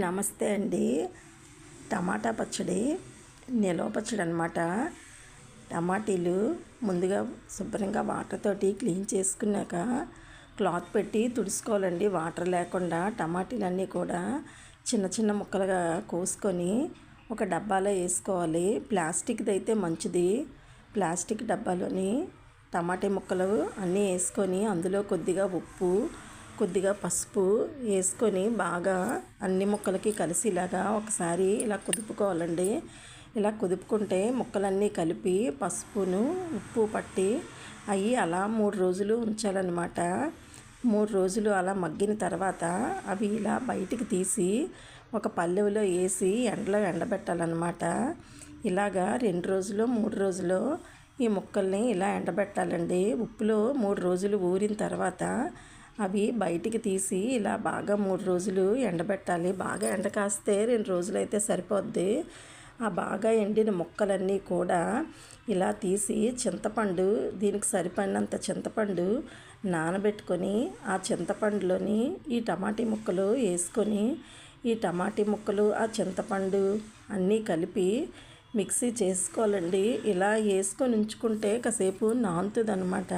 నమస్తే అండి. టమాటా పచ్చడి, నిలవ పచ్చడి అనమాట. టమాటీలు ముందుగా శుభ్రంగా వాటర్ తోటి క్లీన్ చేసుకున్నాక క్లాత్ పెట్టి తుడుచుకోవాలండి. వాటర్ లేకుండా టమాటీలన్నీ కూడా చిన్న చిన్న ముక్కలుగా కోసుకొని ఒక డబ్బాలో వేసుకోవాలి. ప్లాస్టిక్ది అయితే మంచిది. ప్లాస్టిక్ డబ్బాలోని టమాటా ముక్కలు అన్నీ వేసుకొని అందులో కొద్దిగా ఉప్పు, కొద్దిగా పసుపు వేసుకొని బాగా అన్ని ముక్కలకి కలిసిలాగా ఒకసారి ఇలా కుదుపుకోవాలండి. ఇలా కుదుపుకుంటే ముక్కలన్నీ కలిపి పసుపును ఉప్పు పట్టి అవి అలా 3 రోజులు ఉంచాలన్నమాట. 3 రోజులు అలా మగ్గిన తర్వాత అవి ఇలా బయటికి తీసి ఒక పల్లెలో వేసి ఎండలో ఎండబెట్టాలన్నమాట. ఇలాగా 2 రోజులు 3 రోజులు ఈ ముక్కల్ని ఇలా ఎండబెట్టాలండి. ఉప్పులో 3 రోజులు ఊరిన తర్వాత అవి బయటికి తీసి ఇలా బాగా 3 రోజులు ఎండబెట్టాలి. బాగా ఎండ కాస్తే 2 రోజులు అయితే సరిపోద్ది. ఆ బాగా ఎండిన ముక్కలన్నీ కూడా ఇలా తీసి చింతపండు, దీనికి సరిపడినంత చింతపండు నానబెట్టుకొని ఆ చింతపండులోని ఈ టమాటీ ముక్కలు వేసుకొని ఈ టమాటీ ముక్కలు ఆ చింతపండు అన్నీ కలిపి మిక్సీ చేసుకోవాలండి. ఇలా వేసుకొని ఉంచుకుంటే కాసేపు నానుతుంది అనమాట.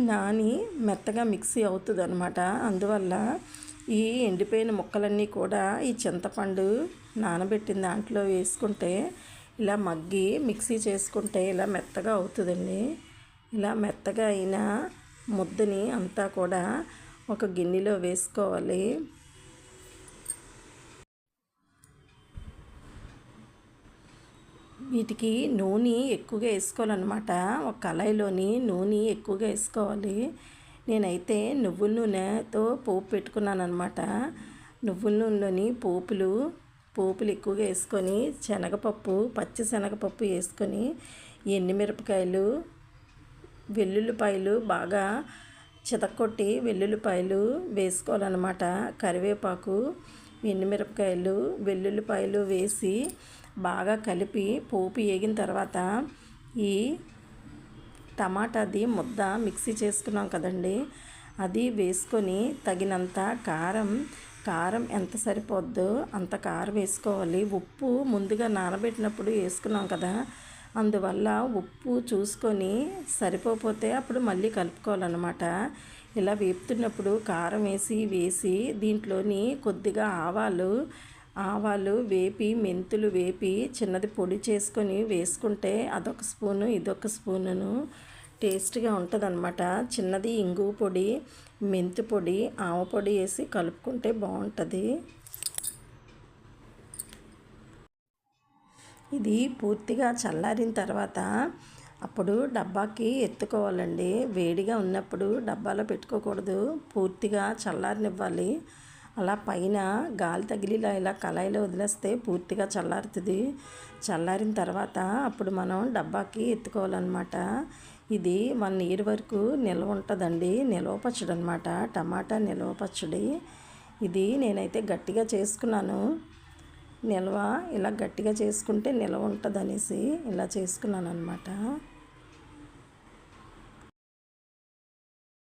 నాని మెత్తగా మిక్సీ అవుతుంది అనమాట. అందువల్ల ఈ ఎండిపోయిన ముక్కలన్నీ కూడా ఈ చింతపండు నానబెట్టిన దాంట్లో వేసుకుంటే ఇలా మగ్గి మిక్సీ చేసుకుంటే ఇలా మెత్తగా అవుతుందండి. ఇలా మెత్తగా అయిన ముద్దని అంతా కూడా ఒక గిన్నెలో వేసుకోవాలి. వీటికి నూనె ఎక్కువగా వేసుకోవాలన్నమాట. ఒక కళాయిలోని నూనె ఎక్కువగా వేసుకోవాలి. నేనైతే నువ్వుల నూనెతో పోపు పెట్టుకున్నాను అనమాట. నువ్వుల నూనెలోని పోపులు ఎక్కువగా వేసుకొని శనగపప్పు, పచ్చి శనగపప్పు వేసుకొని ఎండుమిరపకాయలు, వెల్లుల్లిపాయలు బాగా చితక్కొట్టి వెల్లుల్లిపాయలు వేసుకోవాలన్నమాట. కరివేపాకు, ఎండుమిరపకాయలు, వెల్లుల్లిపాయలు వేసి బాగా కలిపి పోపు వేగిన తర్వాత ఈ టమాటాది ముద్ద మిక్సీ చేసుకున్నాం కదండి, అది వేసుకొని తగినంత కారం ఎంత సరిపోద్దో అంత కారం వేసుకోవాలి. ఉప్పు ముందుగా నానబెట్టినప్పుడు వేసుకున్నాం కదా, అందువల్ల ఉప్పు చూసుకొని సరిపోతే అప్పుడు మళ్ళీ కలుపుకోవాలన్నమాట. ఇలా వేపుతున్నప్పుడు కారం వేసి దీంట్లోని కొద్దిగా ఆవాలు వేపి, మెంతులు వేపి చిన్నది పొడి చేసుకొని వేసుకుంటే అదొక స్పూను, ఇదొక స్పూనును టేస్ట్గా ఉంటుంది అనమాట. చిన్నది ఇంగువ పొడి, మెంతు పొడి, ఆవ పొడి వేసి కలుపుకుంటే బాగుంటుంది. ఇది పూర్తిగా చల్లారిన తర్వాత అప్పుడు డబ్బాకి ఎత్తుకోవాలండి. వేడిగా ఉన్నప్పుడు డబ్బాలో పెట్టుకోకూడదు, పూర్తిగా చల్లారనివ్వాలి. అలా పైన గాలి తగిలిలా ఇలా కళాయిలో వదిలేస్తే పూర్తిగా చల్లారుతుంది. చల్లారిన తర్వాత అప్పుడు మనం డబ్బాకి ఎత్తుకోవాలన్నమాట. ఇది 1 year వరకు నిల్వ ఉంటుందండి. నిల్వ పచ్చడి అనమాట, టమాటా నిల్వ పచ్చడి. ఇది నేనైతే గట్టిగా చేసుకున్నాను. ఇలా గట్టిగా చేసుకుంటే నిల్వ ఉంటుంది అనేసి ఇలా చేసుకున్నాను అనమాట.